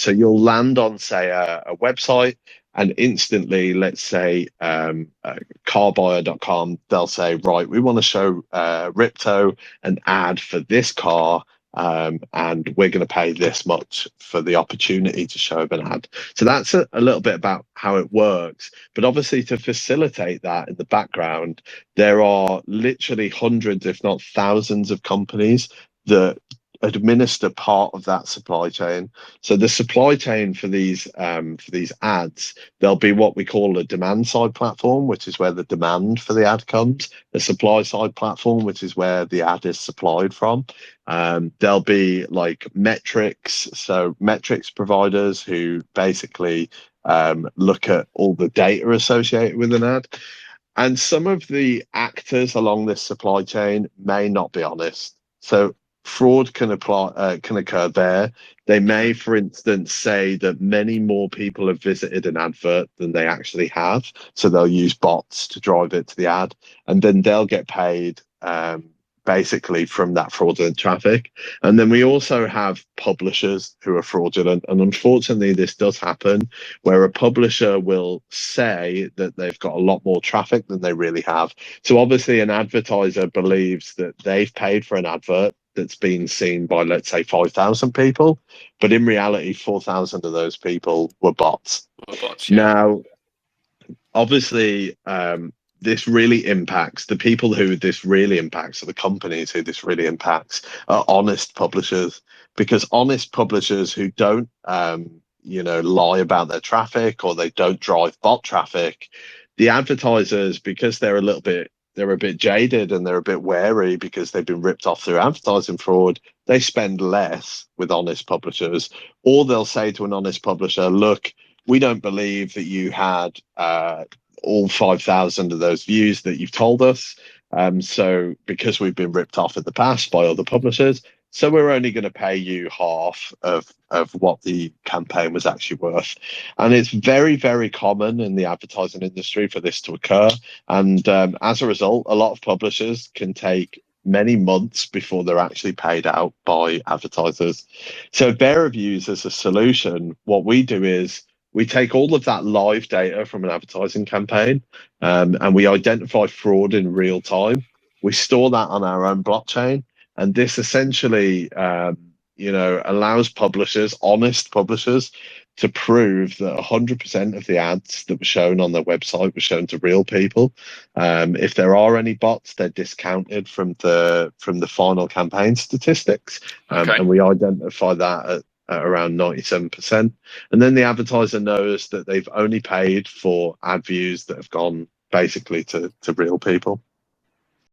So you'll land on, say, a website, and instantly, let's say, carbuyer.com, they'll say, right, we want to show Ripto an ad for this car, and we're going to pay this much for the opportunity to show an ad. So that's a little bit about how it works. But obviously, to facilitate that in the background, there are literally hundreds, if not thousands, of companies that administer part of that supply chain. So the supply chain for these ads, there'll be what we call a demand side platform, which is where the demand for the ad comes, a supply side platform, which is where the ad is supplied from. There'll be like metrics, so metrics providers who basically look at all the data associated with an ad. And some of the actors along this supply chain may not be honest. So fraud can occur there. They may, for instance, say that many more people have visited an advert than they actually have. So they'll use bots to drive it to the ad, and then they'll get paid basically from that fraudulent traffic. And then we also have publishers who are fraudulent. And unfortunately, this does happen where a publisher will say that they've got a lot more traffic than they really have. So obviously, an advertiser believes that they've paid for an advert that's been seen by, let's say, 5,000 people, but in reality, 4,000 of those people were bots. Now, obviously, this really impacts the people who this really impacts, or the companies who this really impacts, are honest publishers, because honest publishers who don't, lie about their traffic, or they don't drive bot traffic, the advertisers, because they're a bit jaded and they're a bit wary because they've been ripped off through advertising fraud, they spend less with honest publishers. Or they'll say to an honest publisher, look, we don't believe that you had all 5,000 of those views that you've told us. So because we've been ripped off in the past by other publishers, so we're only going to pay you half of what the campaign was actually worth. And it's very, very common in the advertising industry for this to occur. And as a result, a lot of publishers can take many months before they're actually paid out by advertisers. So VeraViews, as a solution, what we do is we take all of that live data from an advertising campaign, and we identify fraud in real time. We store that on our own blockchain. And this essentially, allows publishers, honest publishers, to prove that 100% of the ads that were shown on their website were shown to real people. If there are any bots, they're discounted from the final campaign statistics, and we identify that at around 97%. And then the advertiser knows that they've only paid for ad views that have gone basically to real people.